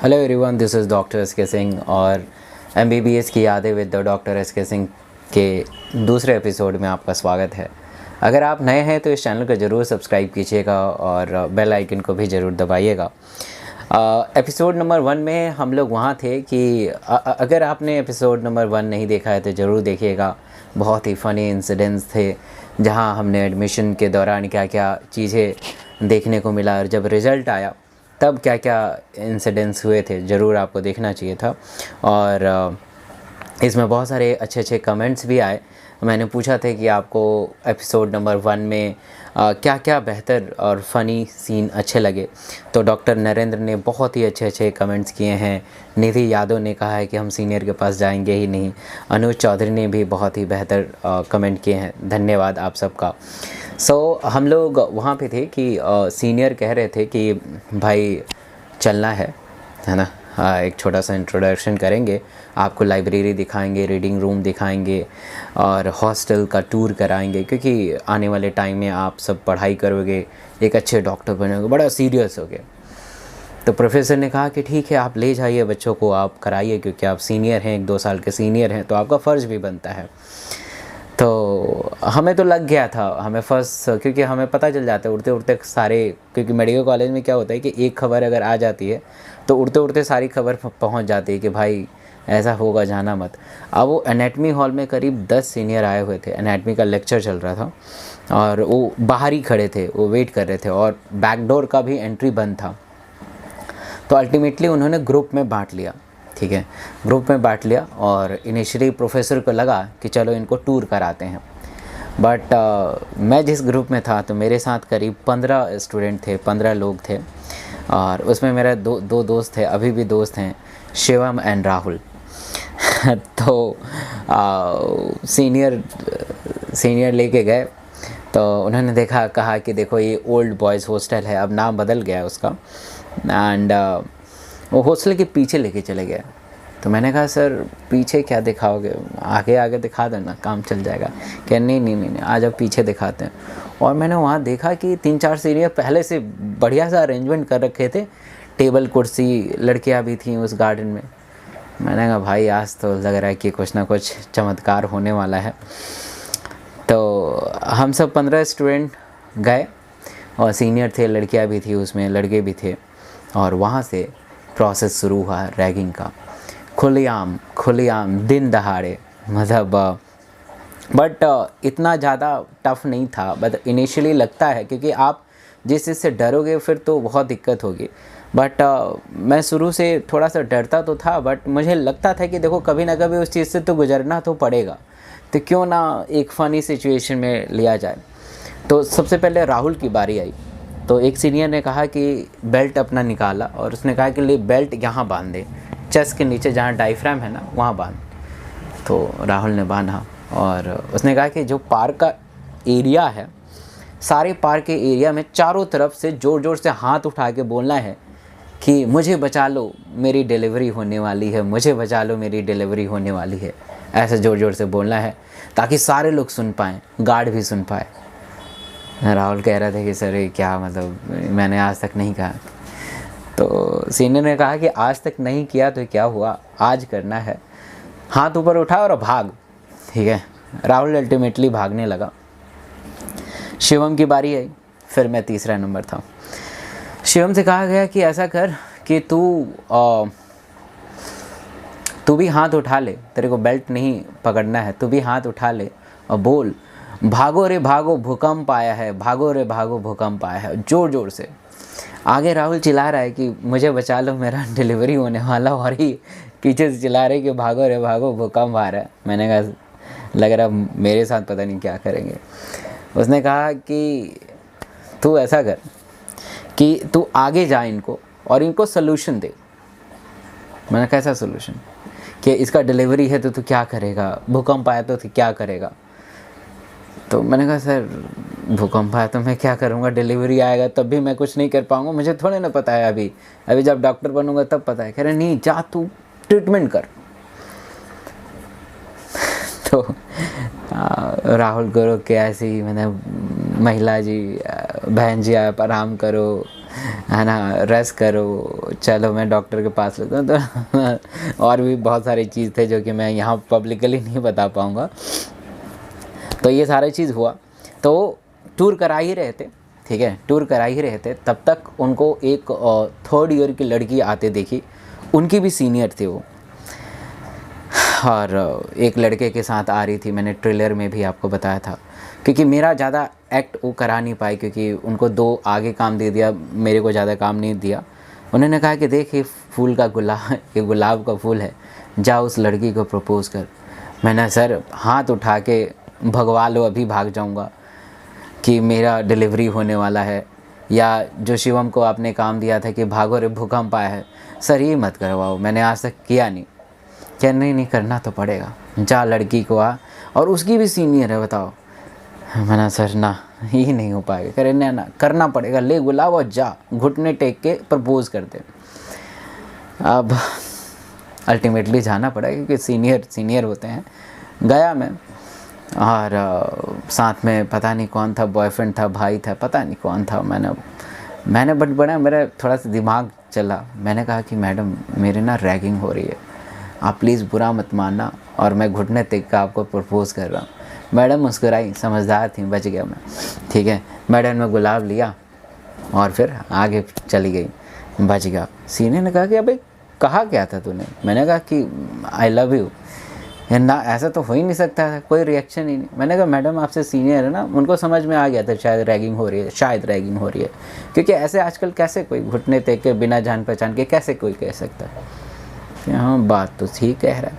Hello everyone, this is doctor S के सिंह और MBBS की यादें विद द डॉक्टर एस के सिंह के दूसरे एपिसोड में आपका स्वागत है। अगर आप नए हैं तो इस चैनल को ज़रूर सब्सक्राइब कीजिएगा और बेल आइकन को भी ज़रूर दबाइएगा। एपिसोड नंबर 1 में हम लोग वहाँ थे कि अगर आपने एपिसोड नंबर 1 नहीं देखा है तो ज़रूर देखिएगा। बहुत ही फ़नी इंसिडेंट्स थे जहाँ हमने एडमिशन के दौरान क्या क्या चीज़ें देखने को मिला और जब रिज़ल्ट आया तब क्या क्या इंसिडेंट्स हुए थे, ज़रूर आपको देखना चाहिए था। और इसमें बहुत सारे अच्छे अच्छे कमेंट्स भी आए। मैंने पूछा था कि आपको एपिसोड नंबर 1 में क्या क्या बेहतर और फ़नी सीन अच्छे लगे, तो डॉक्टर नरेंद्र ने बहुत ही अच्छे अच्छे कमेंट्स किए हैं। निधि यादव ने कहा है कि हम सीनियर के पास जाएंगे ही नहीं। अनुज चौधरी ने भी बहुत ही बेहतर कमेंट किए हैं, धन्यवाद आप सबका। हम लोग वहाँ पे थे कि सीनियर कह रहे थे कि भाई चलना है ना। एक छोटा सा इंट्रोडक्शन करेंगे, आपको लाइब्रेरी दिखाएंगे, रीडिंग रूम दिखाएंगे और हॉस्टल का टूर कराएंगे, क्योंकि आने वाले टाइम में आप सब पढ़ाई करोगे, एक अच्छे डॉक्टर बनोगे, बड़ा सीरियस हो गए। तो प्रोफेसर ने कहा कि ठीक है, आप ले जाइए बच्चों को, आप कराइए, क्योंकि आप सीनियर हैं, 1-2 साल के सीनियर हैं, तो आपका फ़र्ज़ भी बनता है। तो हमें तो लग गया था, हमें फर्स्ट, क्योंकि हमें पता चल जाता है उड़ते उड़ते सारे, क्योंकि मेडिकल कॉलेज में क्या होता है कि एक खबर अगर आ जाती है तो उड़ते उड़ते सारी खबर पहुंच जाती है कि भाई ऐसा होगा, जाना मत। अब वो एनाटमी हॉल में करीब 10 सीनियर आए हुए थे, एनाटमी का लेक्चर चल रहा था और वो बाहर ही खड़े थे, वो वेट कर रहे थे और बैकडोर का भी एंट्री बंद था। तो अल्टीमेटली उन्होंने ग्रुप में बांट लिया, ठीक है, ग्रुप में बांट लिया और इनिशियली प्रोफेसर को लगा कि चलो इनको टूर कराते हैं। बट मैं जिस ग्रुप में था तो मेरे साथ करीब 15 स्टूडेंट थे, 15 लोग थे और उसमें मेरा दो दोस्त थे, अभी भी दोस्त हैं, शिवम एंड राहुल। तो सीनियर लेके गए तो उन्होंने कहा कि देखो ये ओल्ड बॉयज़ हॉस्टल है, अब नाम बदल गया है उसका, एंड वो हॉस्टल के पीछे लेके चले गए। तो मैंने कहा सर पीछे क्या दिखाओगे, आगे दिखा देना, काम चल जाएगा। क्या नहीं, आज अब पीछे दिखाते हैं। और मैंने वहाँ देखा कि 3-4 सीनियर पहले से बढ़िया सा अरेंजमेंट कर रखे थे, टेबल कुर्सी, लड़कियाँ भी थीं उस गार्डन में। मैंने कहा भाई आज तो लग रहा है कि कुछ ना कुछ चमत्कार होने वाला है। तो हम सब 15 स्टूडेंट गए और सीनियर थे, लड़कियाँ भी थी उसमें, लड़के भी थे, और वहाँ से प्रोसेस शुरू हुआ रैगिंग का, खुलेआम दिन दहाड़े, मतलब बट इतना ज़्यादा टफ नहीं था। बट इनिशियली लगता है, क्योंकि आप जिस चीज़ से डरोगे फिर तो बहुत दिक्कत होगी। बट मैं शुरू से थोड़ा सा डरता तो था, बट मुझे लगता था कि देखो कभी ना कभी उस चीज़ से तो गुजरना तो पड़ेगा, तो क्यों ना एक फ़नी सिचुएशन में लिया जाए। तो सबसे पहले राहुल की बारी आई। तो एक सीनियर ने कहा कि बेल्ट अपना निकाला और उसने कहा कि ले बेल्ट यहाँ बांध दे, चेस्ट के नीचे जहाँ डायफ्राम है ना वहाँ बांध। तो राहुल ने बांधा और उसने कहा कि जो पार्क का एरिया है, सारे पार्क के एरिया में चारों तरफ से ज़ोर ज़ोर से हाथ उठा के बोलना है कि मुझे बचा लो, मेरी डिलीवरी होने वाली है, मुझे बचा लो, मेरी डिलीवरी होने वाली है। ऐसे ज़ोर ज़ोर से बोलना है ताकि सारे लोग सुन पाएँ, गार्ड भी सुन पाए। राहुल कह रहे थे कि सर ये क्या, मतलब मैंने आज तक नहीं कहा। तो सीनियर ने कहा कि आज तक नहीं किया तो क्या हुआ, आज करना है, हाथ ऊपर उठा और भाग। ठीक है, राहुल अल्टीमेटली भागने लगा। शिवम की बारी आई, फिर मैं तीसरा नंबर था। शिवम से कहा गया कि ऐसा कर कि तू भी हाथ उठा ले, तेरे को बेल्ट नहीं पकड़ना है, तू भी हाथ उठा ले और बोल भागो रे भागो भूकंप आया है, भागो रे भागो भूकंप आया है, ज़ोर ज़ोर से। आगे राहुल चिल्ला रहा है कि मुझे बचा लो, मेरा डिलीवरी होने वाला, और ही पीछे से चिल्ला रहे कि भागो रे भागो भूकंप आ रहा है। मैंने कहा लग रहा मेरे साथ पता नहीं क्या करेंगे। उसने कहा कि तू ऐसा कर कि तू आगे जा इनको और इनको सलूशन दे। मैंने कैसा सलूशन, कि इसका डिलीवरी है तो तू क्या करेगा, भूकंप आया तो तू क्या करेगा। तो मैंने कहा सर भूकंप आया तो मैं क्या करूँगा, डिलीवरी आएगा तब भी मैं कुछ नहीं कर पाऊँगा, मुझे थोड़े ना पता है, अभी जब डॉक्टर बनूंगा तब पता है। कह रहे नहीं, जा तू ट्रीटमेंट कर। तो राहुल को रोक के ऐसी, मैंने महिला जी, बहन जी आप आराम करो, है ना, रेस्ट करो, चलो मैं डॉक्टर के पास लेता हूँ। तो और भी बहुत सारी चीज़ थे जो कि मैं यहाँ पब्लिकली नहीं बता पाऊँगा। तो ये सारी चीज़ हुआ। तो टूर करा ही रहे थे, ठीक है, टूर करा ही रहे थे, तब तक उनको एक 3rd ईयर की लड़की आते देखी, उनकी भी सीनियर थी वो, और एक लड़के के साथ आ रही थी। मैंने ट्रेलर में भी आपको बताया था, क्योंकि मेरा ज़्यादा एक्ट वो करा नहीं पाई, क्योंकि उनको 2 आगे काम दे दिया, मेरे को ज़्यादा काम नहीं दिया। उन्होंने कहा कि देख ये फूल का ये गुलाब का फूल है, जा उस लड़की को प्रपोज़ कर। मैंने सर हाथ उठा के भगवा लो, अभी भाग जाऊंगा कि मेरा डिलीवरी होने वाला है, या जो शिवम को आपने काम दिया था कि भागो रे भूकंप आया है, सर ये मत करवाओ, मैंने आज तक किया नहीं। क्या नहीं करना तो पड़ेगा, जा लड़की को आ, और उसकी भी सीनियर है, बताओ। मैंने सर ना, ये नहीं हो पाएगा। करे ना करना पड़ेगा, ले गुलाब और जा, घुटने टेक के प्रपोज कर दे। अब अल्टीमेटली जाना पड़ा, क्योंकि सीनियर होते हैं। गया मैं, और साथ में पता नहीं कौन था, बॉयफ्रेंड था, भाई था, पता नहीं कौन था। मैंने बट बड़ा मेरा थोड़ा सा दिमाग चला। मैंने कहा कि मैडम मेरे ना रैगिंग हो रही है, आप प्लीज़ बुरा मत मानना, और मैं घुटने टेक कर आपको प्रपोज़ कर रहा हूँ। मैडम मुस्कुराई, समझदार थी, बच गया मैं, ठीक है। मैडम ने गुलाब लिया और फिर आगे चली गई, बच गया। सीनियर ने कहा कि अबे कहा क्या था तूने? मैंने कहा कि आई लव यू। ना ऐसा तो हो ही नहीं सकता है, कोई रिएक्शन ही नहीं। मैंने कहा मैडम आपसे सीनियर है ना, उनको समझ में आ गया था शायद रैगिंग हो रही है, क्योंकि ऐसे आजकल कैसे कोई घुटने टेक के बिना जान पहचान के कैसे कोई कह सकता है कि हाँ बात तो ठीक कह रहा है।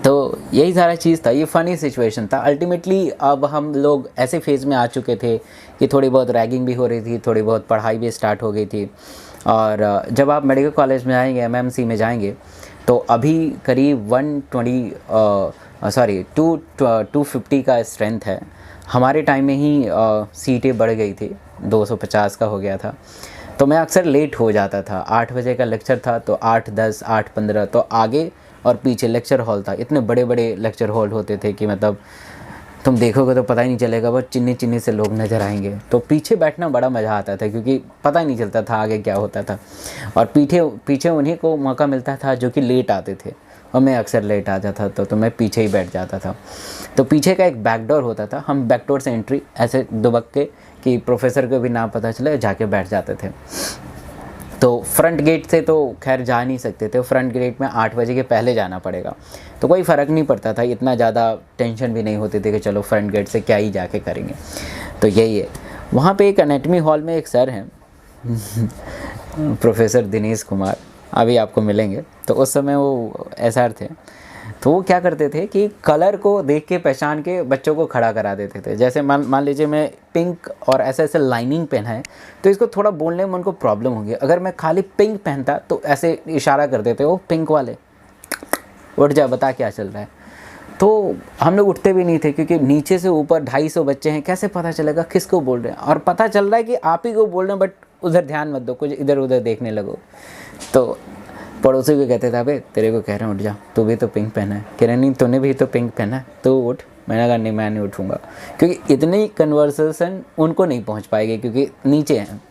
तो यही सारा चीज़ था, ये फ़नी सिचुएशन था। अल्टीमेटली अब हम लोग ऐसे फेज़ में आ चुके थे कि थोड़ी बहुत रैगिंग भी हो रही थी, थोड़ी बहुत पढ़ाई भी स्टार्ट हो गई थी। और जब आप मेडिकल कॉलेज में आएंगे, MMC में जाएंगे, तो अभी करीब 250 का स्ट्रेंथ है। हमारे टाइम में ही सीटें बढ़ गई थी, 250 का हो गया था। तो मैं अक्सर लेट हो जाता था। 8 बजे का लेक्चर था, तो 8:10, 8:15 तो आगे और पीछे लेक्चर हॉल था। इतने बड़े बड़े लेक्चर हॉल होते थे कि मतलब तुम देखोगे तो पता ही नहीं चलेगा, बस चिन्नी से लोग नज़र आएंगे। तो पीछे बैठना बड़ा मज़ा आता था, क्योंकि पता ही नहीं चलता था आगे क्या होता था, और पीछे उन्हीं को मौका मिलता था जो कि लेट आते थे, और मैं अक्सर लेट आ जाता था, तो मैं पीछे ही बैठ जाता था। तो पीछे का एक बैकडोर होता था, हम बैकडोर से एंट्री ऐसे दुबक के कि प्रोफेसर को भी ना पता चले, जाके बैठ जाते थे। तो फ्रंट गेट से तो खैर जा नहीं सकते थे, फ्रंट गेट में 8 बजे के पहले जाना पड़ेगा। तो कोई फ़र्क नहीं पड़ता था, इतना ज़्यादा टेंशन भी नहीं होती थी कि चलो फ्रंट गेट से क्या ही जाके करेंगे। तो यही है। वहाँ पे एक एनाटमी हॉल में एक सर हैं प्रोफेसर दिनेश कुमार, अभी आपको मिलेंगे। तो उस समय वो SR थे। तो वो क्या करते थे कि कलर को देख के पहचान के बच्चों को खड़ा करा देते थे। जैसे मान लीजिए मैं पिंक और ऐसे लाइनिंग पहना है, तो इसको थोड़ा बोलने में उनको प्रॉब्लम होगी। अगर मैं खाली पिंक पहनता तो ऐसे इशारा कर देते, वो पिंक वाले उठ जा, बता क्या चल रहा है। तो हम लोग उठते भी नहीं थे, क्योंकि नीचे से ऊपर 250 बच्चे हैं, कैसे पता चलेगा किसको बोल रहे हैं। और पता चल रहा है कि आप ही को बोल रहे हैं, बट उधर ध्यान मत दो, कुछ इधर उधर देखने लगो। तो पड़ोसी भी कहते थे अबे तेरे को कह रहे हैं उठ जा, तू भी तो पिंक पहना है। कह रहे नहीं तूने भी तो पिंक पहना है, तो उठ। मैंने कहा नहीं मैं नहीं उठूँगा, क्योंकि इतनी कन्वर्सेशन उनको नहीं पहुंच पाएगी, क्योंकि नीचे हैं।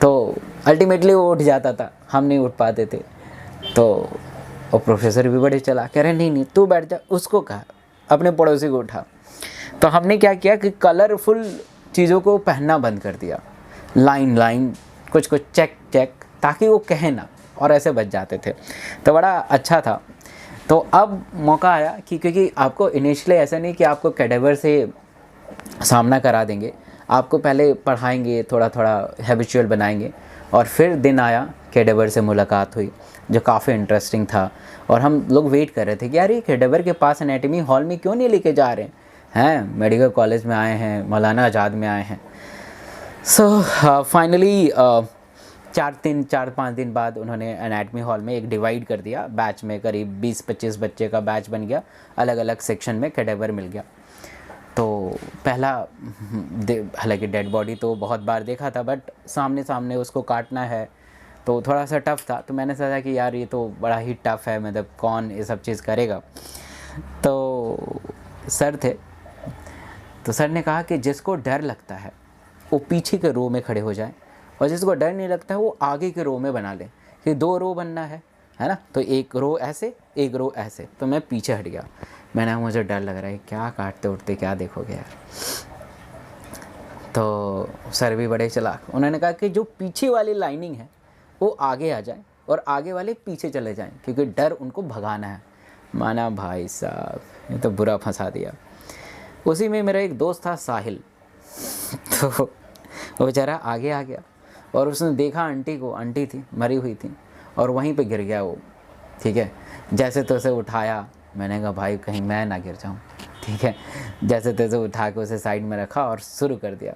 तो अल्टीमेटली वो उठ जाता था, हम नहीं उठ पाते थे। तो और प्रोफेसर भी बड़े चला, कह रहे नहीं तू बैठ जा। उसको कहा, अपने पड़ोसी को उठा। तो हमने क्या किया कि कलरफुल चीज़ों को पहनना बंद कर दिया, लाइन कुछ चेक, ताकि वो कहे ना, और ऐसे बच जाते थे। तो बड़ा अच्छा था। तो अब मौका आया कि क्योंकि आपको इनिशियली ऐसा नहीं कि आपको कैडेवर से सामना करा देंगे, आपको पहले पढ़ाएंगे, थोड़ा हैबिचुअल बनाएंगे, और फिर दिन आया कैडेवर से मुलाकात हुई, जो काफ़ी इंटरेस्टिंग था। और हम लोग वेट कर रहे थे कि यार ये कैडेवर के पास एनाटमी हॉल में क्यों नहीं लेके जा रहे हैं, मेडिकल कॉलेज में आए हैं, मौलाना आज़ाद में आए हैं। सो फाइनली 4-5 दिन बाद उन्होंने एनाटमी हॉल में एक डिवाइड कर दिया, बैच में करीब 20-25 बच्चे का बैच बन गया, अलग अलग सेक्शन में कैडेवर मिल गया। तो पहला हालांकि डेड बॉडी तो बहुत बार देखा था, बट सामने उसको काटना है तो थोड़ा सा टफ़ था। तो मैंने सोचा कि यार ये तो बड़ा ही टफ़ है, मतलब कौन ये सब चीज़ करेगा। तो सर थे, तो सर ने कहा कि जिसको डर लगता है वो पीछे के रो में खड़े हो जाए, और जिसको डर नहीं लगता है वो आगे के रो में बना ले कि 2 रो बनना है ना, तो 1 रो ऐसे 1 रो ऐसे, तो मैं पीछे हट गया। मैंने मुझे डर लग रहा है क्या काटते उठते क्या देखोगे यार। तो सर भी बड़े चालाक, उन्होंने कहा कि जो पीछे वाली लाइनिंग है वो आगे आ जाए और आगे वाले पीछे चले जाएं, क्योंकि डर उनको भगाना है। माना भाई साहब, ये तो बुरा फंसा दिया। उसी में मेरा एक दोस्त था साहिल, तो वो बेचारा आगे आ गया और उसने देखा आंटी को, आंटी थी मरी हुई थी और वहीं पे गिर गया वो, ठीक है। जैसे तैसे उठाया, मैंने कहा भाई कहीं मैं ना गिर जाऊँ, ठीक है। जैसे तैसे उठा के उसे साइड में रखा और शुरू कर दिया।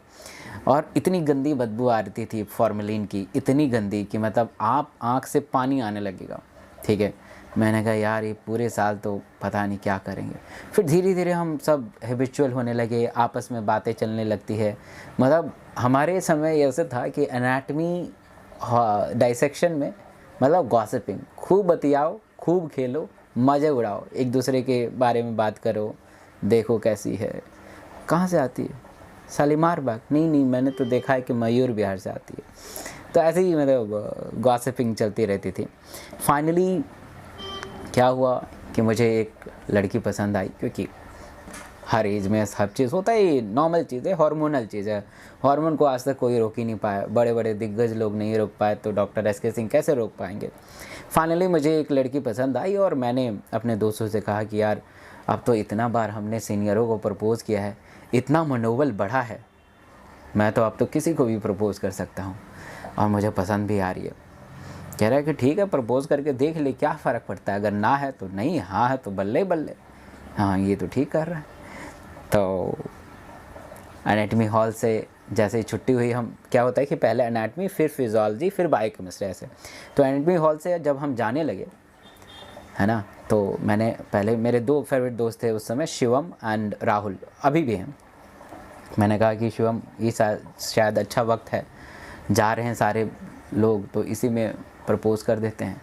और इतनी गंदी बदबू आ रही थी फॉर्मेलिन की, इतनी गंदी कि मतलब आप आँख से पानी आने लगेगा, ठीक है। मैंने कहा यार ये पूरे साल तो पता नहीं क्या करेंगे। फिर धीरे धीरे हम सब हैबिचुअल होने लगे, आपस में बातें चलने लगती है। मतलब हमारे समय ऐसे था कि एनाटमी डाइसेक्शन में मतलब गॉसिपिंग, खूब बतियाओ, खूब खेलो, मज़े उड़ाओ, एक दूसरे के बारे में बात करो, देखो कैसी है, कहाँ से आती है, शालीमार बाग, नहीं मैंने तो देखा है कि मयूर बिहार से आती है। तो ऐसे ही मतलब गॉसिपिंग चलती रहती थी। फाइनली क्या हुआ कि मुझे एक लड़की पसंद आई, क्योंकि हर एज में सब चीज़ होता है, नॉर्मल चीज़ है, हार्मोनल चीज़ है। हार्मोन को आज तक कोई रोक ही नहीं पाया, बड़े बड़े दिग्गज लोग नहीं रोक पाए, तो डॉक्टर एस के सिंह कैसे रोक पाएंगे। फाइनली मुझे एक लड़की पसंद आई और मैंने अपने दोस्तों से कहा कि यार अब तो इतना बार हमने सीनियरों को प्रपोज़ किया है, इतना मनोबल बढ़ा है, मैं तो अब तो किसी को भी प्रपोज़ कर सकता हूँ और मुझे पसंद भी आ रही है। कह रहा है कि ठीक है प्रपोज़ करके देख ले, क्या फ़र्क पड़ता है, अगर ना है तो नहीं, हाँ है तो बल्ले बल्ले, हाँ ये तो ठीक कर रहा है। तो एनाटमी हॉल से जैसे ही छुट्टी हुई, हम क्या होता है कि पहले एनाटमी फिर फिजियोलॉजी फिर बायोकेमिस्ट्री ऐसे, तो एनाटमी हॉल से जब हम जाने लगे है ना, तो मैंने पहले, मेरे 2 फेवरेट दोस्त थे उस समय, शिवम एंड राहुल, अभी भी हैं। मैंने कहा कि शिवम ये शायद अच्छा वक्त है, जा रहे हैं सारे लोग तो इसी में प्रपोज़ कर देते हैं।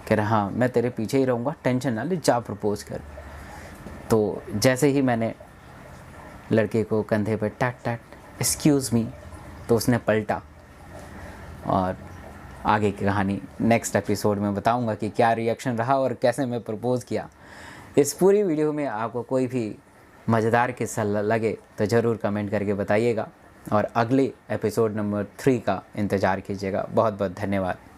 कह रहा हाँ मैं तेरे पीछे ही रहूँगा, टेंशन ना ले, जा प्रपोज़ कर। तो जैसे ही मैंने लड़के को कंधे पर टट टट एक्सक्यूज़ मी, तो उसने पलटा। और आगे की कहानी नेक्स्ट एपिसोड में बताऊंगा कि क्या रिएक्शन रहा और कैसे मैं प्रपोज़ किया। इस पूरी वीडियो में आपको कोई भी मज़ेदार किस्सा लगे तो ज़रूर कमेंट करके बताइएगा और अगले एपिसोड नंबर 3 का इंतज़ार कीजिएगा। बहुत बहुत धन्यवाद।